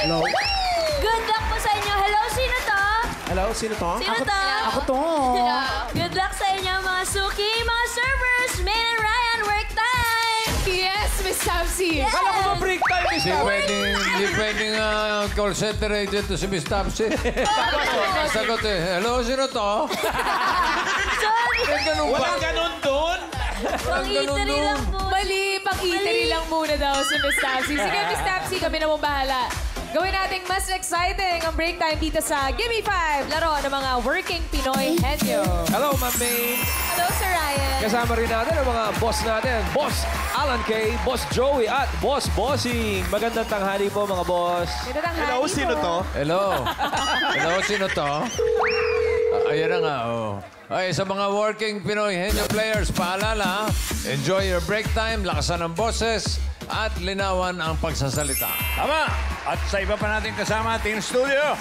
Hello? Good luck po sa inyo. Hello, sino to? Hello? Sino to? Sino to? Ako to. Good luck sa inyo, mga suki, mga servers. May and Ryan, work time! Yes, Miss Tapsi. Kala ko ba break time, Miss Hindi pwedeng call center agent to si Miss Tapsi. Sagot eh. Hello, sino to? Sorry. Walang ganun doon. Pang-eatery lang po. Mali, pang-eatery lang muna daw si Miss Tapsi. Sige, Miss Tapsi, kami na mong bahala. Gawin nating mas exciting ang break time dito sa Gimme 5, laro ng mga working Pinoy henyo. Hello, Ma'am May. Hello, Sir Ryan. Kasama rin natin ang mga boss natin. Boss Alan K, Boss Joey at Boss Bossing. Magandang tanghali po, mga boss. Hello, sino to? Hello. Hello, sino to? Ayan na nga, oh. Ay, sa mga working Pinoy Henyo players, paalala, enjoy your break time, lakasan ang boses, at linawan ang pagsasalita. Tama! At sa iba pa natin kasama ating studio,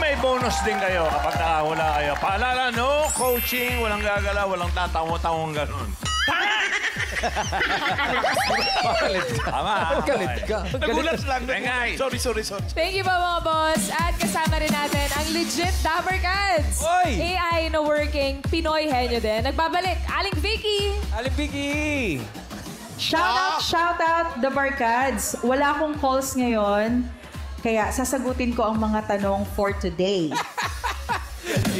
may bonus din kayo kapag nakahula kayo. Paalala, no coaching, walang gagala, walang tatawa-tawang ganun. Pagalit ka. Tama. Pagalit ka. Nagulat lang. Engay. Sorry. Thank you po, mga boss. At kasama rin natin ang legit Dapper Cats. Oy! AI na working Pinoy henyo din. Nagbabalik, Aling Vicky. Aling Vicky. Shout out, the Barkads. Wala akong calls ngayon, kaya sasagutin ko ang mga tanong for today.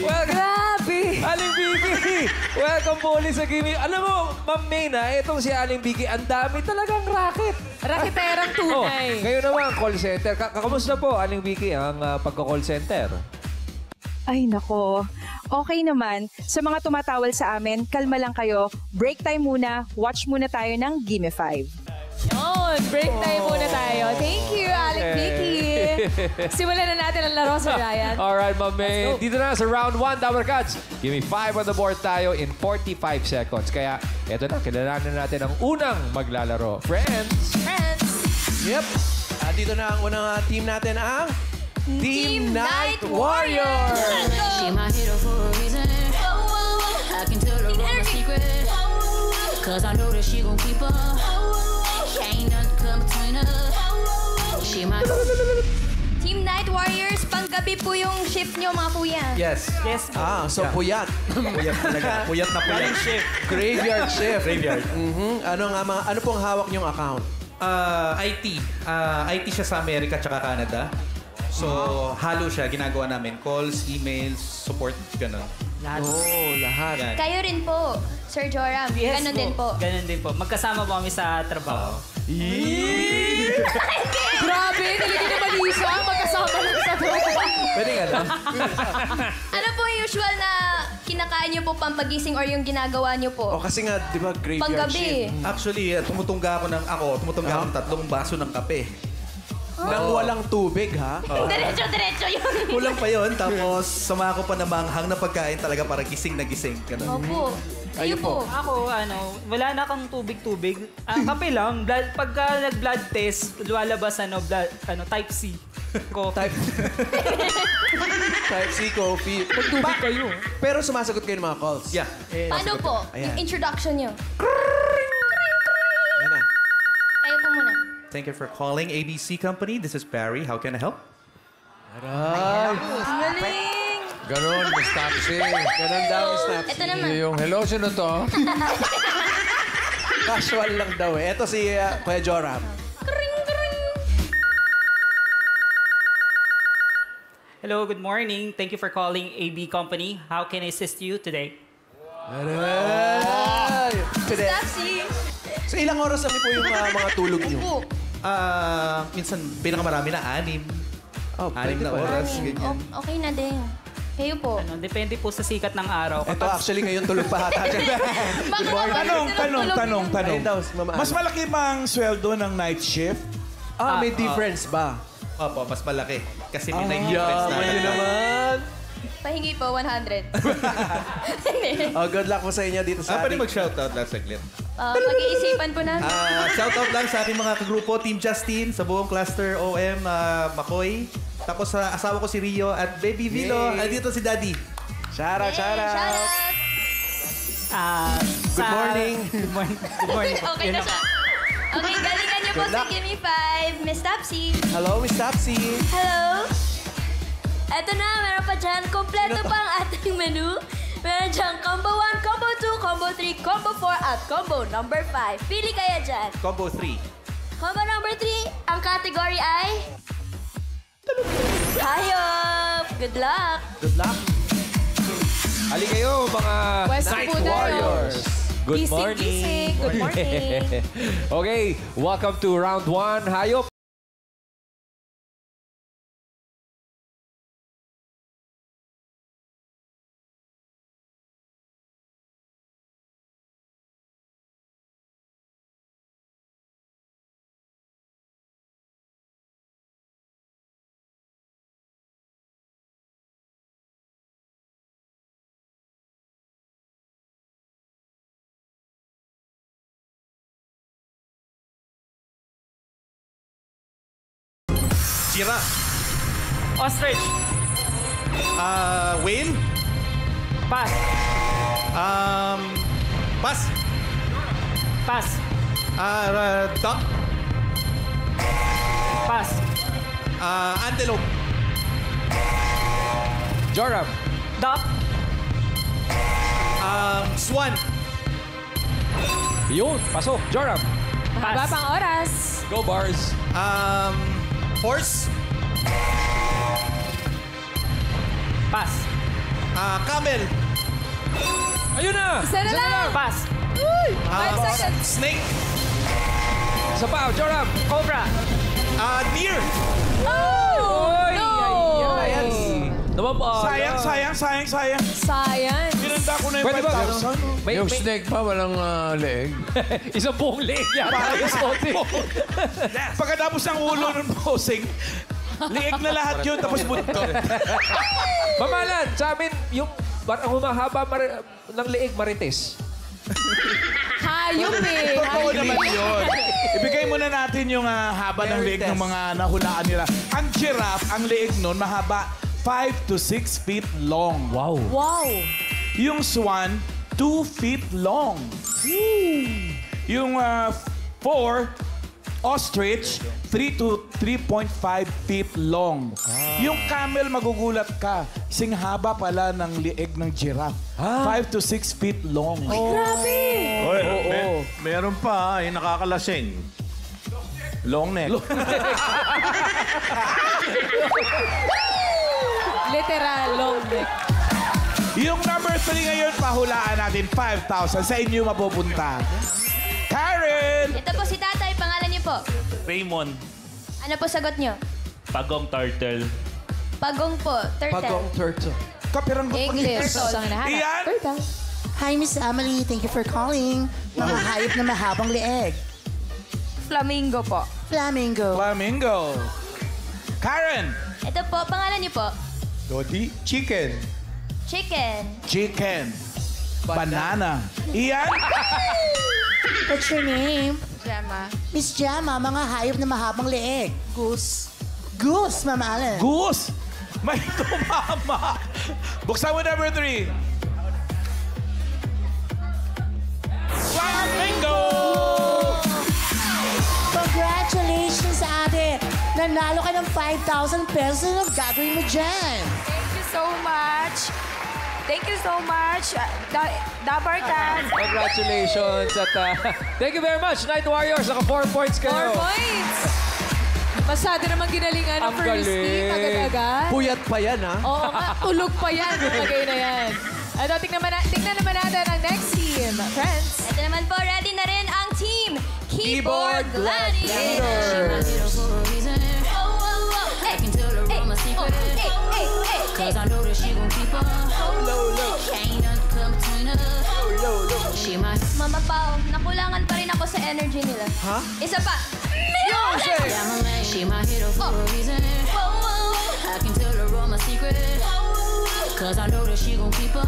Grabe! Aling Vicky! Welcome po ulit sa Gimme. Alam mo, Ma'am May na, itong si Aling Vicky, ang dami talagang racket. Rakiterang tunay. Ngayon naman, call center. Kamusta po, Aling Vicky, ang pagka-call center? Ay nako, okay naman. Sa mga tumatawal sa amin, kalma lang kayo. Break time muna, watch muna tayo ng Gimme 5. Yun, break time muna tayo. Thank you, Aling Vicky. Simulan na natin ang laro, Sir Ryan. Alright, Ma'am May. Dito na sa round 1, Dapper Cats. Gimme 5 on the board tayo in 45 seconds. Kaya, eto na, kilalanin natin ang unang maglalaro. Friends! Yep. Dito na ang unang team natin, ang Team Night Warrior! She my hero for a reason. I can tell her all my secret. Cause I know that she gon' keep up. Ain't nothing come between us. She my Team Night Warriors, panggabi po yung shift nyo, mga kuya. Yes. So puyat. Puyat talaga. Puyat na puyat. Graveyard shift. Graveyard. Ano pong hawak niyong account? IT. IT siya sa Amerika tsaka Canada. So, halo siya. Ginagawa namin calls, emails, support, gano'n. Lahat. Yan. Kayo rin po, Sir Joram. Yes Ganon din po. Ganon din po. Magkasama po kami sa trabaho. Grabe, talaga naman isa. Magkasama lang sa tropa. Pwede nga lang. Ano po yung usual na kinakain nyo po pampagising or yung ginagawa nyo po? Kasi nga, di ba, graveyard Panggabi. Actually, tumutungga ako ng 3 baso ng kape. Nang walang tubig, ha? Diretso yun. Kulang pa yon. Tapos, sama ko pa na manghang na pagkain talaga para gising na gising. Ganun. Opo. Kayo po. Ako, wala na akong tubig-tubig. Kape lang. Pagka nag-blood test, lumalabas, type C. Coffee. Type C coffee. Magtubig kayo. Pero sumasagot kayo ng mga calls. Yeah. Paano po? Yung introduction nyo. Yan na. Kayo po muna. Thank you for calling ABC Company. This is Barry. How can I help? Ang galing. Ganon, Miss Tapsi. Ganun daw, Miss Tapsi. Ito naman. Yung hello, sino to? Casual lang daw eh. Ito si Kuya Joram. Hello, good morning. Thank you for calling AB Company. How can I assist you today? Pwede. Tapsi. So ilang oras lang po yung mga tulog niyo? Opo. Minsan, pinakamarami na 6. Oh, 6 na oras. Ganyan. Okay na din. Kayo po. Depende po sa sikat ng araw. Ito actually ngayon tulog pa hata. Tanong. Ayun daw, Mama Mas Ana. malaki bang sweldo ng night shift? May difference ba? Opo, mas malaki. Kasi may night difference na. Ayun naman. Pahingi po, 100. Good luck po sa inyo dito sa Pwede mag-shoutout lang saglit. Pag-iisipan po namin. Shoutout lang sa aking mga kagrupo, Team Justin, sa buong cluster OM, Makoy. Tapos sa asawa ko si Rio at Baby Vilo. At dito si Daddy. Shout out. Good morning. Good morning. Okay na siya. Okay, galingan niyo po si Gimme 5, Miss Topsy. Hello, Miss Tapsy. Hello. Eto na, meron pa dyan. Kompleto pa ang ating menu. Meron dyan combo 1, combo 2, combo 3, combo 4, at combo number 5. Pili kaya dyan. Combo 3. Combo number 3, ang category ay... Hayop! Good luck! Good luck. Hali kayo, mga Pwesto Night po tayo. Warriors. Good Gising, morning. gising. Good morning. Okay, welcome to round 1. Hayop. Giraffe. Ostrich. Whale. Pass. Pass. Pass. Duck. Pass. Antelope. Joram. Duck. Swan. Yun, pasok. Joram. Mahaba Pass. pang oras. Go Bars. Horse. Pass. Camel. Ayun na. Isa na lang. Pass. 5 seconds. Snake. Isa pa, Joram. Cobra. Deer. Oy! No! Ay! Namabala. Sayang. Sayang. Pinanda ko na yung Pwede ba? 5,000. May, Yung may, snake pa, walang leeg. isang buong leg yata. Yung sote. Pagkatapos ng ulo ng posing, liig na lahat yun, tapos buntot. Mamalan, sa amin, yung ang humahaba ng leeg, marites. Hayop eh. Totoo Hayop. naman yun. Ibigay muna natin yung haba ng liig ng mga nahulaan nila. Ang giraffe, ang liig nun, mahaba 5 to 6 feet long. Wow. Wow. Yung swan, 2 feet long. Yung 4, ostrich, 3 to 3.5 feet long. Yung camel, magugulat ka. Sing haba pala ng lieg ng giraffe. 5 to 6 feet long. Grabe. Oy, meron pa, yung nakakalasing. Long neck. Literal, long neck. Yung number 3 ngayon, pahulaan natin 5,000. Sa inyo mapupunta. Karen! Ito po si tatay, pangalan niyo po. Raymond. Ano po sagot niyo? Pagong turtle. Pagong po, turtle. turtle. Kapiranggot English. So, ang hinahanap. Iyan! Turtle. Hi, Miss Emily. Thank you for calling. Mga hayop na mahabang leeg. Flamingo po. Flamingo. Flamingo. Karen! Ito po, pangalan niyo po. Dodi. Chicken. Chicken. Chicken. Banana. Iyan! What's your name? Gemma. Miss Gemma, mga hayop na mahabang leeg. Goose. Goose, Mama Allen. Goose! May tumama! Buksan mo number 3. Flamingo! Congratulations, ate. Nanalo ka ng 5,000 pesos. Ano gagawin mo dyan? Thank you so much. Thank you so much. Dabar Cats. Congratulations at thank you very much, Night Warriors. Naka 4 points 4 kayo. points. Masyado naman ginalingan ng Ang first team. galing. Agad-agad. Puyat pa yan, ha? Oo nga, tulog pa yan. Lagay na yan. Ano, tingnan naman natin ang next team. Friends. Ito naman po, ready na rin ang team Keyboard Gladiators. I can tell her all my secrets. Cause I know that she gon' keep up. Can't nothing come between us. She my Mama Pao, nakulangan pa rin ako sa energy nila. Ha? Isa pa. Music! She my hero for a reason. I can tell her all my secrets. Cause I know that she gon' keep up.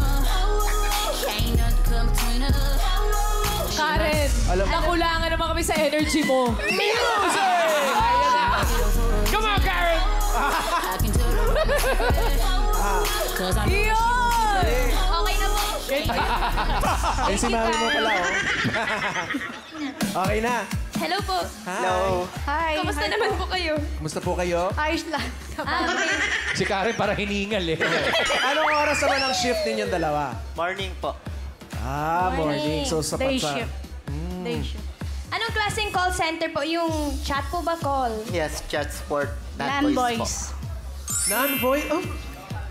Can't nothing come between us. Karen, nakulangan naman kami sa energy mo. Come on, Karen! I can tell her all my secrets. Cause I know that she gon' keep up. Okay na po. Ay, sinabi mo pala, oh. Okay na. Hello po. Hello. Hi. Kamusta naman po kayo? Kumusta po kayo? Ayos lang. Okay. Si Karen parang hiningal eh. Anong oras naman ang shift ninyong dalawa? Morning po. Morning. So, sapat Day sa... shift. Day shift. Anong klaseng call center po? Yung chat po ba call? Yes, chat sport. Non-voice po. Non-voice? Oh.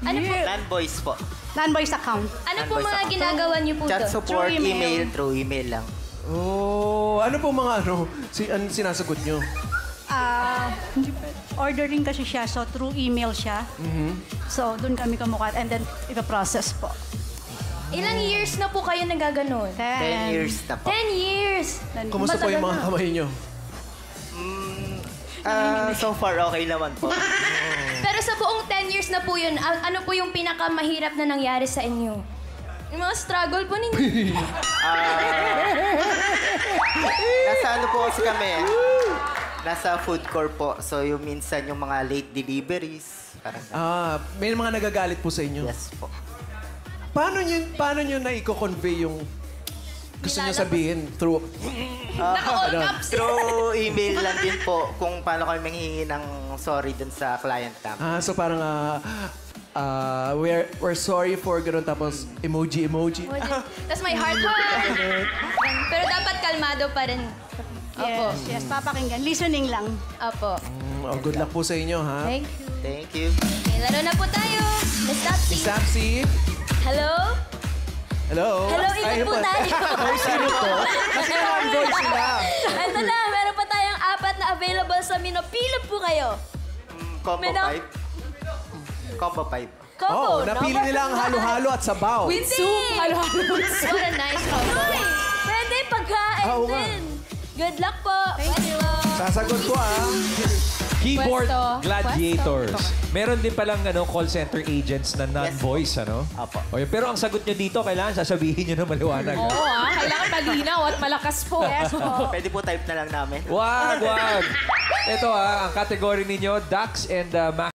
Ano po? Non-voice po. Non-voice account. Ano po mga ginagawa niyo po Chat doon? support, Through email. through email lang. Oh, ano po mga anong sinasagot nyo? Ordering kasi siya, so through email siya. So, doon kami kumukat and then ipa-process po. Ilang years na po kayo nagaganon? 10 years na po. 10 years! Kumusta po yung mga Matagal na. kamay nyo? So far, okay naman po. Pero sa buong 10 years na po yun, ano po yung pinakamahirap na nangyari sa inyo? Yung mga struggle po ninyo. Nasa ano po kasi kami? Nasa food court po. So, yung minsan yung mga late deliveries. Parang May mga nagagalit po sa inyo? yes po. Paano nyo na-i-convey yung gusto nyo sabihin through... Naka-all caps. Through email lang din po kung paano kami manghihingi ng sorry dun sa client namin. so parang we're sorry for gano'n tapos emoji. Tapos may heart. Pero dapat kalmado pa rin. Opo. Yes, papakinggan. Listening lang. Opo. Good luck po sa inyo, ha? Thank you. Thank you. Okay, laro na po tayo. Miss Tapsi. Miss Tapsi? Hello? Hello? Hello, ikot po tayo. Sino to? Kasi non-voice sila. Ito na, meron pa tayong 4 na available sa menu. Pila po kayo. Combo Mena? 5. Combo 5. Combo, napili number nila ang halo-halo at sabaw. With soup. Halo-halo with soup. What a nice combo. Pwede pagkain din. Good luck po. Thank you. Sasagot ko, Keyboard Pwesto. gladiators. Meron din palang call center agents na non-voice, ano? Apo. Pero ang sagot nyo dito, kailangan sasabihin nyo na maliwanag. Oo, kailangan malinaw at malakas po. Yes po. Pwede po type na lang namin. Wag! Ito ang category ninyo, ducks and mac.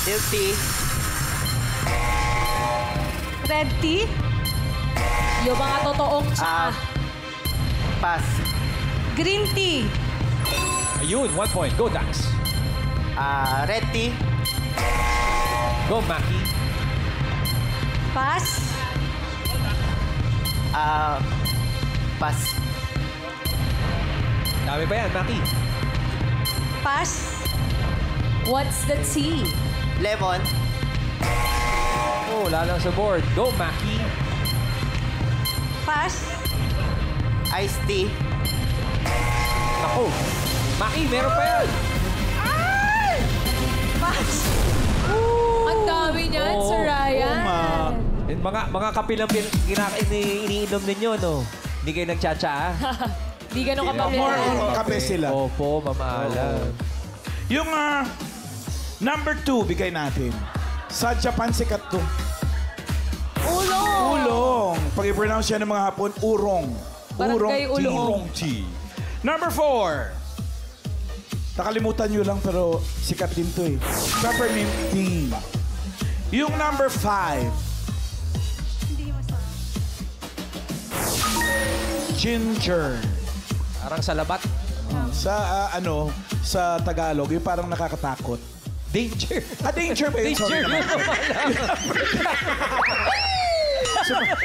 Guilty. Red tea. Yung mga totoong Pass. Green tea. Ayun, 1 point. Go, ducks. Red tea. Go, Maki. Pass. Pass. Dami pa yan, Maki. Pass. What's the tea? Lemon. Oh, wala lang sa board. Go, Maki. Pass. Iced tea. Ako. Maki, meron pa yan. Pass. Ang dami niyan, Sir Ryan. Mga kape lang iniinom ninyo, no? Hindi kayo nagtsatsa, ha? Di ganun kapamilya. More on kape sila. Opo, mamaalam. Yung number 2, bigay natin. Sa Japan, sikat to. Ulong. Ulong. Pag i-pronounce yan ng mga Hapon, urong. Barangay Ulong. Urong tea. Number 4. Nakalimutan nyo lang pero sikat din to eh. Peppermint tea. Yung number 5. Ginger. Parang sa labat. Sa sa Tagalog, yung parang nakakatakot. Danger. Danger ba yun? Sorry naman.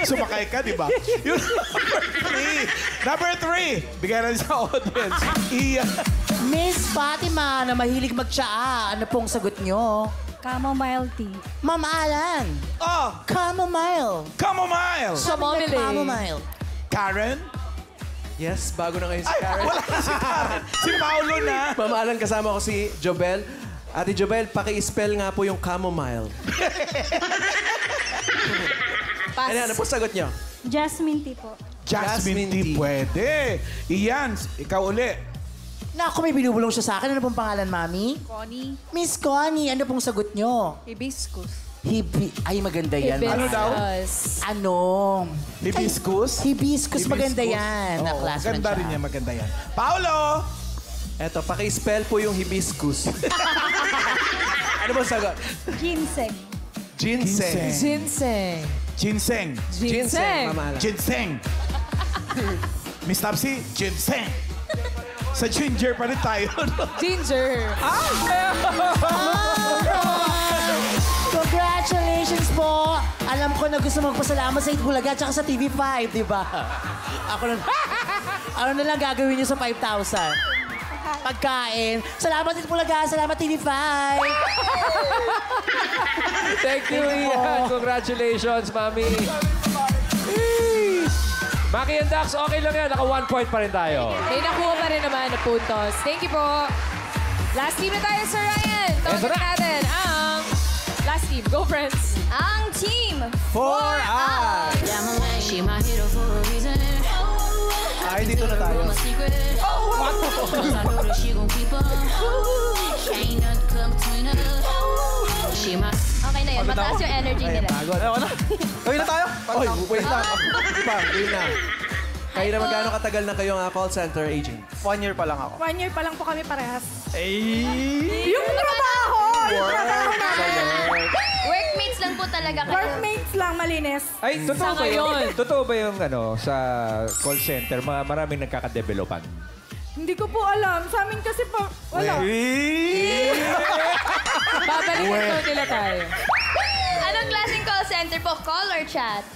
Sumakay ka, di ba? Yung number 3. Bigyan natin sa audience. Miss Fatima na mahilig magtsaa. Ano pong sagot nyo? Chamomile tea. Ma'am Alan. Oh! Chamomile. Chamomile. Chamomile. Chamomile. Karen? Yes, bago na ngayon si Karen. Wala na si Karen. Si Paolo na. Mamahalan, kasama ko si Jobel. Ate Jobel, paki-spell nga po yung chamomile. Pass. Ano po sagot nyo? Jasmine tea po. Jasmine tea. Pwede. Iyan, ikaw uli. Naku, may binubulong siya sa akin. Ano pong pangalan, Mami? Connie, Miss Connie, ano pong sagot nyo? hibiscus. Ay, maganda yan. Ano daw? Ano? Hibiscus? Hibiscus, maganda yan. Na Oo, classmate maganda siya. rin yan, maganda yan. Paolo! Eto, paki-spell po yung hibiscus. Ano ba sagot? Ginseng. Ginseng. Ginseng. Ginseng. Ginseng. Mamala. Ginseng. Miss Tapsi, ginseng. Sa ginger pa rin tayo. Ginger. Congratulations po! Alam ko na gusto magpasalamat sa Itbulaga at sa TV5, di ba? Ano na lang gagawin niyo sa 5,000? Pagkain. Salamat Itbulaga, salamat TV5! Thank you, Ian. Congratulations, Mami. Maki and Dax, okay lang yan. Naka 1 point pa rin tayo. May nakuha pa rin naman na puntos. Thank you po. Last team na tayo, Sir Ryan. Tawagan natin ang last team. Go, friends. Ang team 4I. She my hero for a reason. Ay, dito na tayo. My secret. Cause I know that she gon' keep up. Ain't nothing come between us. She my... Okay na yun. Mataas yung energy nila. Ayoko na. Gawin na tayo. Oy, wait lang. Di ba? Gawin na. Kayo na magkano katagal na kayo ang call center agent? 1 year pa lang ako. 1 year pa lang po kami parehas. Ay! Yung trabaho! Yung trabaho namin! Workmates lang po talaga kayo. Workmates lang, malinis. Ay, totoo ba yun? ngayon. Totoo ba yung sa call center, maraming nagkakadevelopan? Hindi ko po alam. Sa amin kasi po, wala. Babalikan daw nila tayo. Anong klaseng call center po? Call or chat?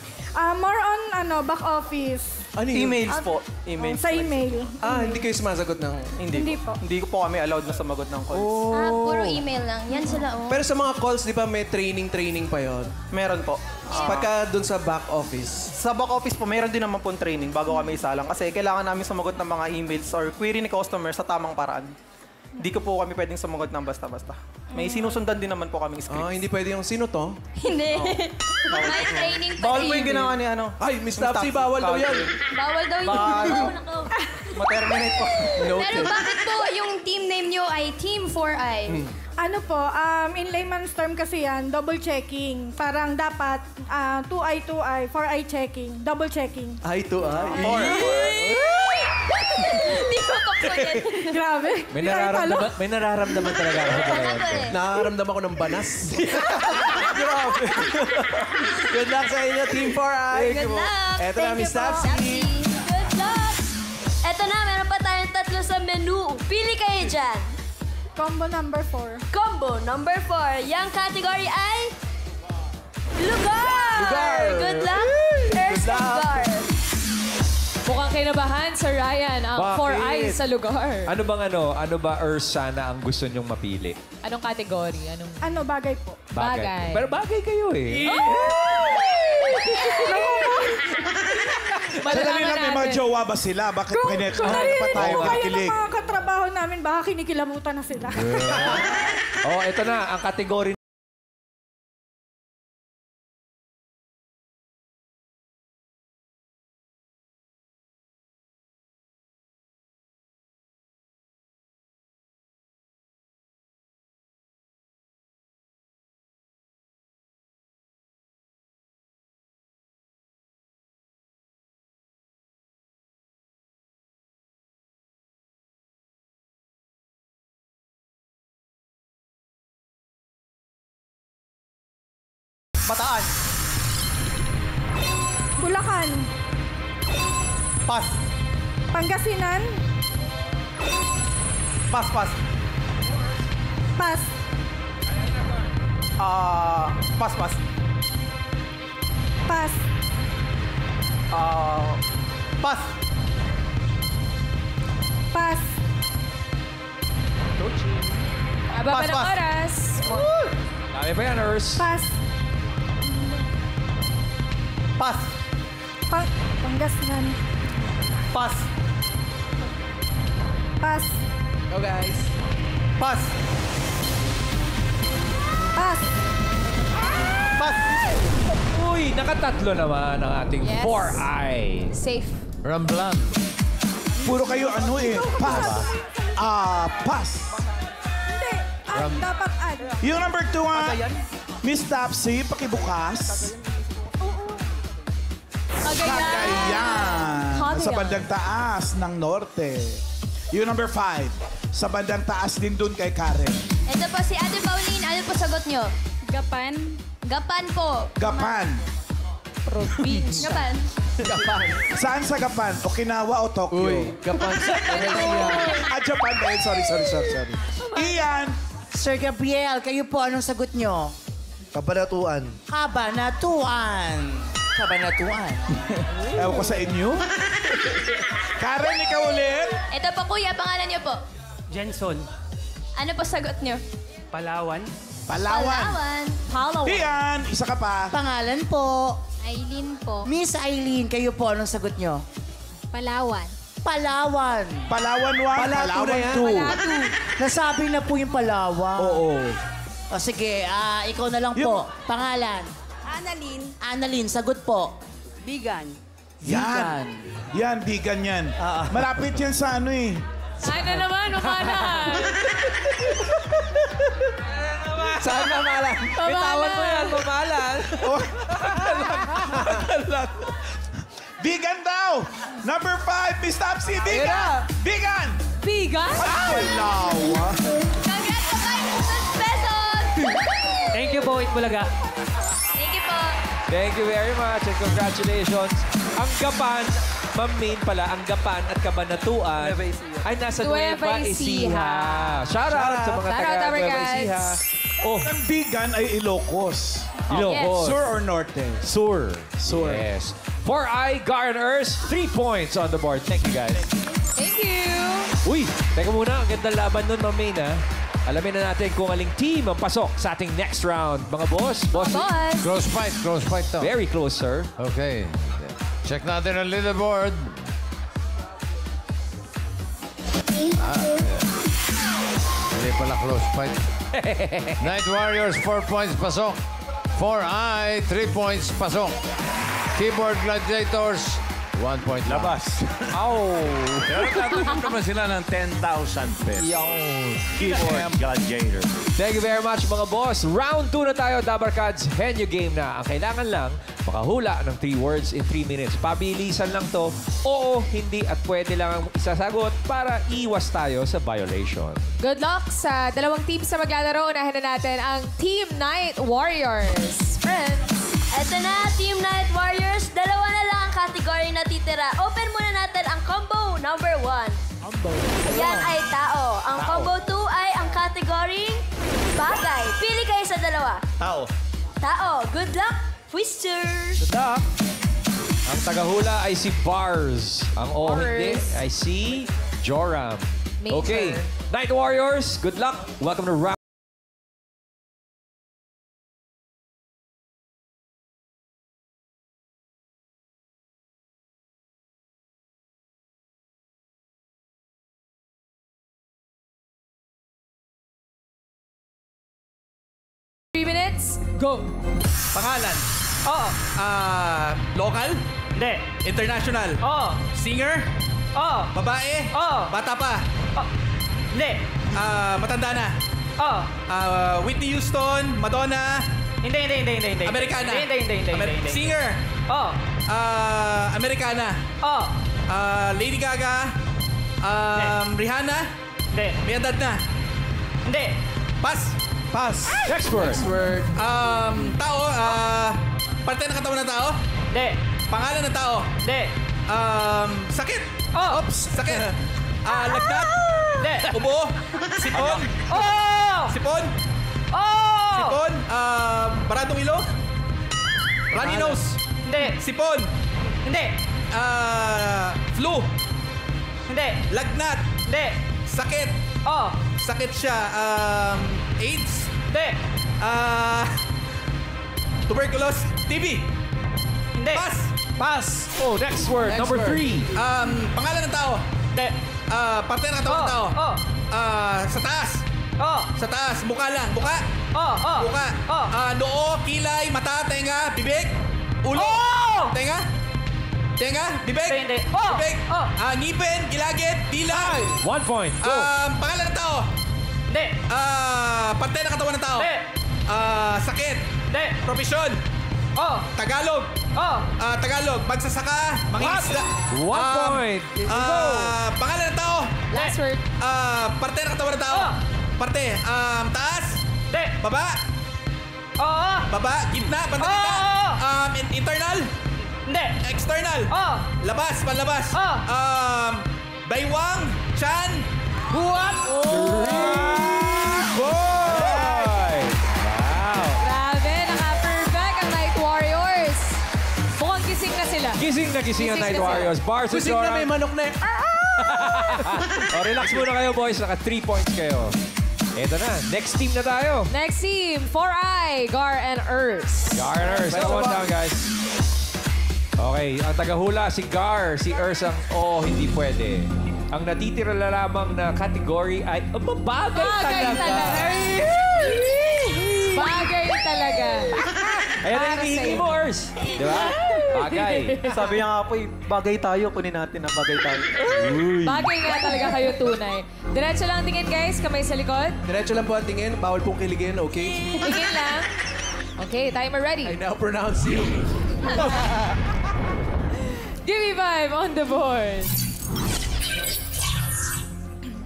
More on back office. Ano yun? Emails po. Emails. Sa email. Hindi kayo sumasagot ng... Hindi po. Hindi ko po kami allowed na sumagot ng calls. Puro email lang. Yan sila, oh. Pero sa mga calls, di ba may training pa yon? Meron po. Pagka dun sa back office. Sa back office po, meron din naman pong training bago kami isalang. Kasi kailangan namin sumagot ng mga emails or query ni customer sa tamang paraan. Hindi ko po kami pwedeng sumagot ng basta-basta. May sinusundan din naman po kaming scripts. Hindi pwede yung sino to? Hindi. May training pa Bawal rin. po yung ginawa ni ano. Ay, Miss Tapsi, bawal daw yan. Bawal daw yun. Ma-terminate po. Pero bakit po yung team name nyo ay Team 4I? Ano po, in layman's term kasi yan, double checking. Parang dapat 2I, 4I checking. Double checking. Eye to eye. Hindi ko pa po yan. Grabe. May nararamdaman talaga ako sa dalawa. Nakakaramdam ako ng banas. Grabe. Good luck sa inyo, Team 4I. Good luck. Eto na, Miss Tapsi. Good luck. Eto na, meron pa tayong 3 sa menu. Pili kayo dyan. Combo number 4. Combo number 4. Yang category ay... Lugar! Good luck. First lugar. Mukhang kinabahan, Sir Ryan, ang Bakit? 4 eyes sa lugar. Ano bang Earth sana ang gusto nyong mapili? Anong category? Anong Bagay po. bagay? Pero bagay kayo eh. Sandali lang, may mga jowa ba sila? Bakit Kung pa tayo narinig po kayo ng makikilig? mga katrabaho namin, baka kinikilabutan na sila. Ito na, ang kategory Bataan. Bulacan. Pass. Pangasinan. Pass. Pas. Pass. Pas. Pass. Pas. Aba pa ng oras. Dami pa yan, Earth. Pas. Pass. Pangasinan. Pass. Pas. Go, guys. Pass. Pas. Pass. Uy, nakatatlo naman ang ating Yes. 4I. Safe. Ramblan. Puro kayo pass. Pass. Hindi. Dapat Yung number 2, Miss Tapsy, pakibukas. Cagayan. Sa bandang taas ng norte. Yung number 5, sa bandang taas din dun kay Karen. Ito po si Ate Pauline. Ano po sagot nyo? Gapan. Gapan po. Gapan. Province. Gapan. Saan sa Gapan? Okinawa o Tokyo? Uy, Gapan sa Japan ba yun? Sorry. Ian. Sir Gabriel, kayo po, anong sagot nyo? Kabanatuan. Kabanatuan. Ewan ko sa inyo. Karen, ikaw ulit. Ito po kuya, pangalan nyo po. Jenson. Ano po sagot nyo? Palawan. Palawan. Ian, isa ka pa. Pangalan po. Aileen po. Miss Aileen, kayo po, anong sagot nyo? Palawan. Palawan. Palawan 1, Palawan 2. Nasabi na po yung Palawan. Oo. O sige, ikaw na lang po. Pangalan? Annalyn, sagot po. Bigan. Yan, bigan yan. Malapit yan sa ano eh. Sana naman, mamalan. Saan mamalan? Bitawan mo yan, mamalan. Bigan daw! Number 5, Miss Tapsy, Bigan! Bigan! Bigan? Palawa. Congrats po kayo sa pesos! Thank you po, Itbulaga. Thank you po. Thank you very much and congratulations. Ang Gapan, Ma'am Main pala, ang Gapan at Kabanatuan ay nasa Nueva Ecija. Shout out sa mga taga Nueva Ecija. Ang Bigan ay Ilocos. Ilocos. Sur or Norte? Sur. Sur. Yes. For Gar and Urs, 3 points on the board. Thank you, guys. Thank you. Uy, teka muna. Ang gandang laban nun, Ma'am Main, ha? Alamin na natin kung aling team ang pasok sa ating next round. Mga boss. Close fight to. Very close, sir. Okay. Check natin ang leaderboard. Hindi pala close fight. Night Warriors, 4 points, pasok. 4i, 3 points, pasok. Keyboard Gladiators, 1 point Labas. Oh. Pero tatanggap naman sila ng 10,000 pesos. Keyboard Gladiator. Thank you very much, mga boss. Round 2 na tayo, Dabarkads. Henyo game na. Ang kailangan lang, makahula ng 3 words in 3 minutes. Pabilisan lang to. Oo, hindi at pwede lang ang isasagot para iwas tayo sa violation. Good luck sa dalawang teams na maglalaro. Unahin na natin ang Team Night Warriors. Friends. Eto na, Team Night Warriors. Dalawa na lang ang category na titira. Open muna natin ang combo number 1. Yan ay tao. Ang combo 2 ay ang category bagay. Pili kayo sa dalawa. Tao. Tao. Good luck, Twister. Good luck. Ang tagahula ay si Bars. Ang hindi ay si Joram. Major. Okay. Night Warriors, good luck. Welcome to round. Go! Pangalan? Oo. Local? Hindi. International? Oo. Singer? Oo. Babae? Oo. Bata pa? Hindi. Matanda na? Oo. Whitney Houston? Madonna? Hindi. Americana? Hindi. Singer? Oo. Americana? Oo. Lady Gaga? Rihanna? Hindi. May edad na? Hindi. Pass? Next word. Tao? Parte ng katawan ng tao? Hindi. Pangalan ng tao? Hindi. Sakit? Oo. Oops, sakit. Lagnat? Hindi. Ubo? Sipon? Oo! Sipon? Oo! Sipon? Baradong ilong? Runny nose? Hindi. Sipon? Hindi. Flu? Hindi. Lagnat? Hindi. Sakit? Oo. Sakit siya. AIDS? Hindi. Tuberculosis? TB? Hindi. Pass. Oh, next word. Number 3. Pangalan ng tao? Hindi. Parte ng katawan ng tao? Oo. Sa taas? Oo. Sa taas. Mukha lang. Mukha? Oo. Mukha? Noo, kilay, mata, tenga, bibig? Ulo? Oo! Tenga? Tenga, bibig. Hindi. Oh! Bibig. Oh! Ngipin, gilagid, dila. 1 point. Go. Pangalan ng tao. Hindi. Parte ng katawan ng tao. Hindi. Sakit. Hindi. Profesyon. Oh! Tagalog. Oh! Tagalog. Magsasaka. Mangingisda. 1 point. Go. Pangalan ng tao. Last word. Parte ng katawan ng tao. Oh! Parte. Taas. Hindi. Baba. Oo! Baba. Gitna. Banda Oo! gitna. Internal. Hindi. External. Oh! Labas. Panlabas. Oh! Baywang. Chan. Buwat! Boy! Wow. Grabe, naka-perfect ang Night Warriors. Mukhang gising na sila. Gising na gising ang Night Warriors. Bars and Kusing na may Joram. manok na eh. Relax muna kayo, boys. Naka 3 points kayo. Eto na. Next team na tayo. Next team, 4i, Gar and Urs. Garners. Come on down, guys. Okay, ang tagahula si Gar. Si Urs ang hindi pwede. Ang natitira na lamang na category ay bagay talaga. Bagay talaga. Ayan na yung hihingi mo, Urs. Di ba? Bagay. Sabi niya nga po, bagay tayo. Kunin natin ang bagay tayo. Bagay nga talaga kayo tunay. Diretso lang tingin, guys. Kamay sa likod. Diretso lang po ang tingin. Bawal pong kiligin, okay? Tingin lang. Okay, timer ready. I now pronounce you. Give me 5 on the board.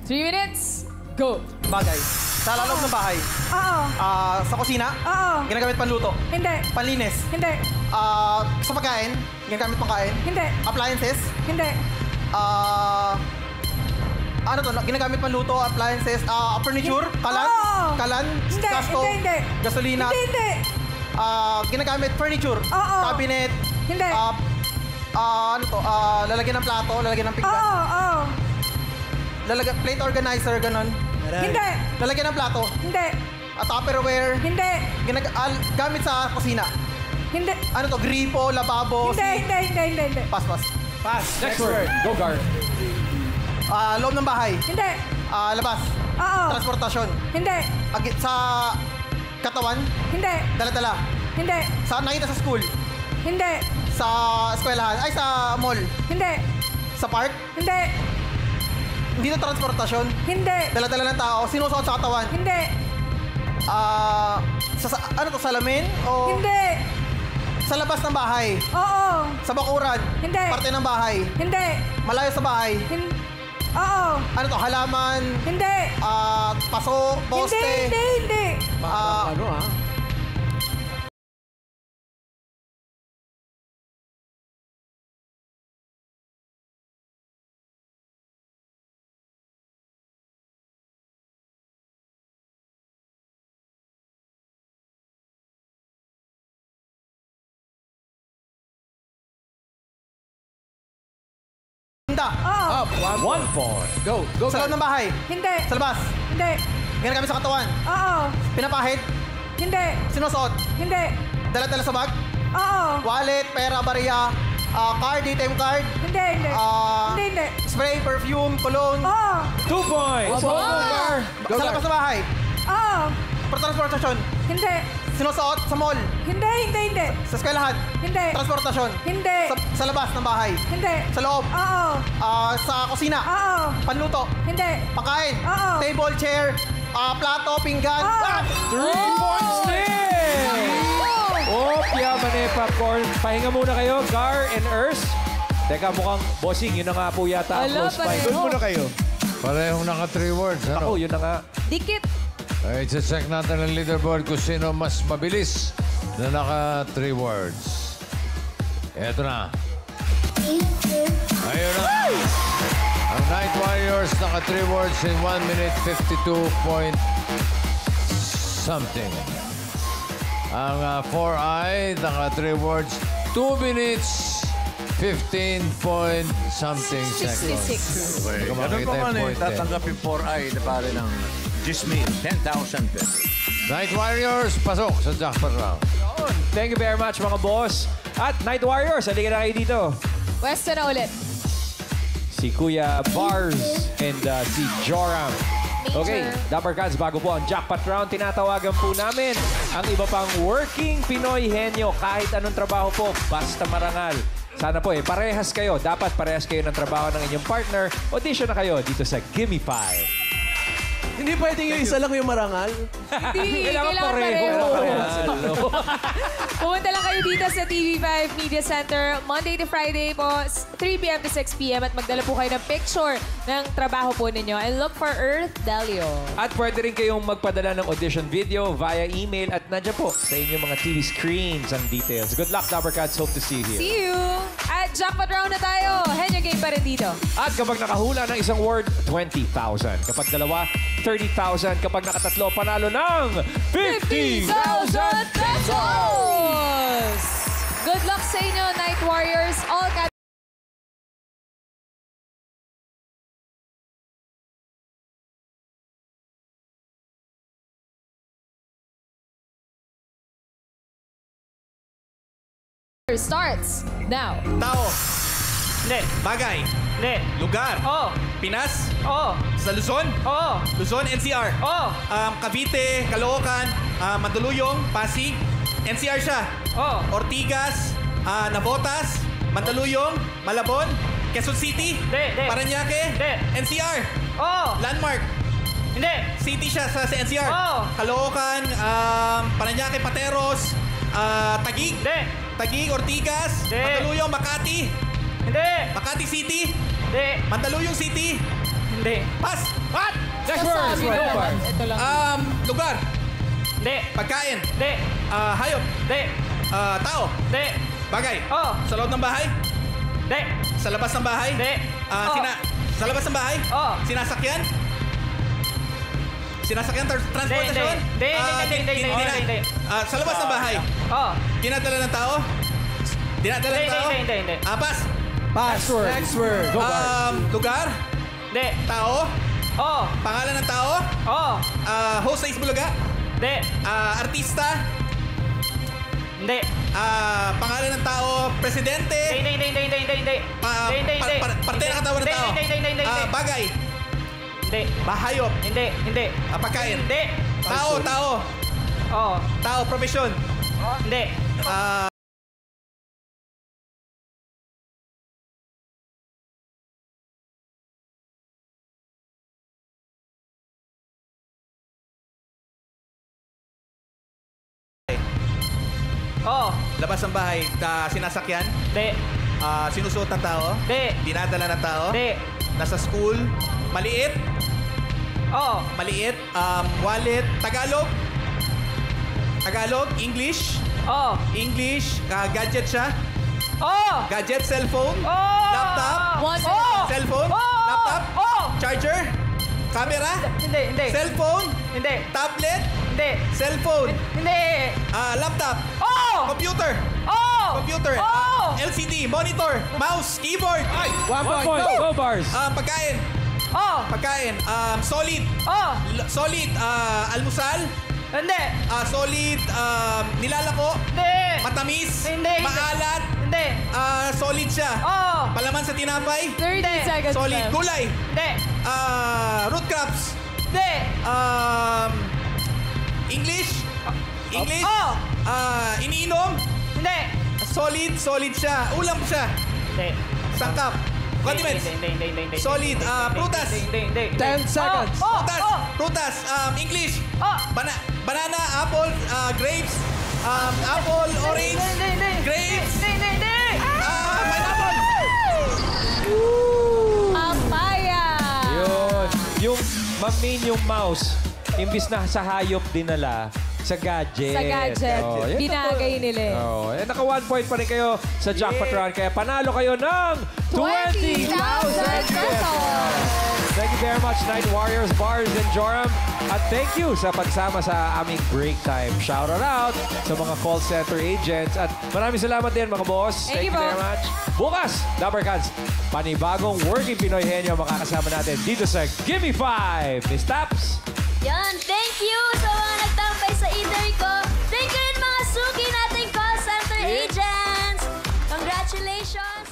3 minutes. Go. Bagay. Sa loob ng bahay. Oo. Sa kusina. Oo. Ginagamit panluto. Hindi. Panlinis. Hindi. Sa pagkain. Ginagamit pangkain. Hindi. Appliances. Hindi. Ano to? Ginagamit panluto, appliances, furniture, kalan, Oo. kalan, Hindi, gasto, hindi. gasolina. Hindi, hindi. Ginagamit furniture, Oo. cabinet, Hindi. lalagyan ng plato, lalagyan ng pinggan, Oo. lalagyan plate organizer, ganon. Hindi. Lalagyan ng plato, Hindi. Tupperware, Hindi. gamit sa kusina. Hindi. Ano to? Gripo, lababo, Hindi. Pas. Pass. Next word. Go, Gar. Loob ng bahay, Hindi. labas, Oo. transportasyon, Hindi. sa katawan, Hindi. dala-dala, Hindi. sa nakita sa school, Hindi. sa eskwelahan, sa mall, Hindi. sa park, Hindi. hindi na transportasyon, Hindi. dala-dala ng tao, sinusuot sa katawan, Hindi. ano to, salamin? O Hindi. sa labas ng bahay, Oo. sa bakuran, Hindi. parte ng bahay, Hindi. malayo sa bahay, Oo. ano to, halaman, Hindi. paso, poste, Hindi. tinda, Oo. 1 point. Go. Go, sa loob ng bahay, Hindi. sa labas, Hindi. ginagamit sa katawan, Oo. pinapahid, Hindi. sinusuot, Hindi. dala-dala sa bag, Oo. wallet, pera, bariya, card, ATM card, Hindi. Hindi. spray, perfume, cologne, Oo. 2 points. Go, Gar. Go, sa Gar. labas ng bahay, Oo. transportasyon, Hindi. sinusuot sa mall, Hindi. sa eskwelahan, Hindi. transportasyon, Hindi. sa labas ng bahay, Hindi. sa loob, Oo. sa kusina, Oo. panluto, Hindi. pagkain, Oo. table, chair, plato, pinggan, Oo. 3 points din! Opya, mani, popcorn. Pahinga muna kayo, Gar and Urs. Teka, mukhang bossing. Yun na nga po yata ang Ala, close by. pareho. Doon muna kayo. Parehong naka 3 words. Ako, Ano? yun na nga. Dikit. Ay, check natin ang leaderboard kung sino mas mabilis na naka 3 words. Eto na. Ayun na. Ang Night Warriors naka 3 words in 1 minute 52 point something. Ang 4i naka 3 words 2 minutes 15 point something seconds. Okay. Hindi ko Ganun makita pa yung man eh. point eh. Tatanggapin 4i na pare ng 10,000 pesos. Night Warriors, pasok sa jackpot round. Thank you very much, mga boss. At Night Warriors, halika na kayo dito. Pwesto na ulit. Si Kuya Bars and si Joram. Okay, Dapper Cats, bago po ang jackpot round, tinatawagan po namin ang iba pang working Pinoy henyo. Kahit anong trabaho po, basta marangal. Sana po parehas kayo. Dapat parehas kayo ng trabaho ng inyong partner. Audition na kayo dito sa Gimme 5. Hindi pwedeng yung isa lang yung marangal. Hindi, kailangan pareho. Pumunta lang kayo dito sa TV5 Media Center Monday to Friday po, 3 p.m. to 6 p.m. at magdala po kayo ng picture ng trabaho po ninyo. And look for Earth Delio. At pwede rin kayong magpadala ng audition video via email at nandiyan po sa inyong mga TV screens ang details. Good luck, Dabbercats. Hope to see you here. See you! At jackpot round na tayo. Henyo game pa rin dito. At kapag nakahula ng isang word, 20,000. Kapag dalawa, 30,000. Kapag nakatatlo, panalo ng 50,000 pesos! Good luck sa inyo, Night Warriors. All starts now. Tao. Hindi. Bagay. Hindi. Lugar. Oo. Pinas. Oo. Sa Luzon. Oo. Luzon, NCR. Oo. Cavite, Caloocan, Mandaluyong, Pasig. NCR siya. Oo. Ortigas, Navotas, Mandaluyong, Malabon, Quezon City. Hindi. Paranaque. Hindi. NCR. Oo. Landmark. Hindi. City siya sa NCR. Oo. Caloocan, Paranaque, Pateros, Taguig. Hindi. Taguig, Ortigas, Hindi. Mandaluyong, Makati. Hindi. Makati City. Hindi. Mandaluyong City. Hindi. Pass. What? Next word. Ito lang. Lugar. Hindi. Pagkain. Hindi. Hayop. Hindi. Tao. Hindi. Bagay. Oo. Sa loob ng bahay. Hindi. Sa labas ng bahay. Hindi. Sa labas ng bahay. Oo. Sinasakyan. Sinasakyan transportasyon. Hindi. Sa labas ng bahay. Oo. Dinadala ng tao. Dinadala ng tao. Hindi. Pass. Pass. Next word. Lugar. Hindi. Tao. Oo. Pangalan ng tao. Oo. Host sa Isbulaga. Hindi. Artista. Hindi. Pangalan ng tao. Presidente. Hindi. Parte ng katawan ng tao. Hindi. Bagay. Hindi. Bahayop. Hindi. Pagkain. Hindi. Tao. Oo. Tao, profesyon. Hindi. Oo. Labas ng bahay, sinasakyan. Hindi. Sinusuot ng tao. Hindi. Dinadala ng tao. Hindi. Nasa school. Maliit. Oo. Maliit. Wallet. Tagalog. English. Oo. English. Gadget siya. Oo. Gadget, cellphone. Oo. Laptop. Cellphone. Laptop. Charger. Camera. Hindi. Cellphone. Hindi. Tablet. Hindi. Cellphone. Hindi. Laptop. Oo. Computer. Oo. Computer. Oo. LCD. Monitor. Mouse. Keyboard. Ay. 1 point. Go Bars. Pagkain. Oo. Pagkain. Solid. Oo. Solid. Almusal. Hindi. Solid. Nilalako. Hindi. Matamis. Hindi. Maalat. Hindi. Solid siya. Oo. Palaman sa tinapay. 30 seconds Solid. left. Gulay. Hindi. Root crops. Hindi. English. Oo. Iniinom. Hindi. Solid siya. Ulam siya. Hindi. Sangkap. Condiments. Hindi. Solid. Prutas. Hindi. 10 seconds. Prutas. English. Oh. Banana, apple, grapes, apple, orange, grapes, pineapple. Papaya! Yun. Yung mamin yung mouse, imbis na sa hayop dinala, sa gadget. Sa gadget. Yan Binagay nila eh. Naka 1 point pa rin kayo sa jackpot round. Kaya panalo kayo ng 20,000 pesos. Thank you very much, Night Warriors, Bars, and Joram. At thank you sa pagsama sa aming break time. Shout out sa mga call center agents. At maraming salamat din, mga boss. Thank you very much. Bukas, Dabbercats, panibagong Working Pinoy Henyo makakasama natin dito sa Gimme 5. Miss Taps. Yan, thank you sa mga nagtambay sa eatery ko. Thank you rin mga suki nating call center agents. Congratulations!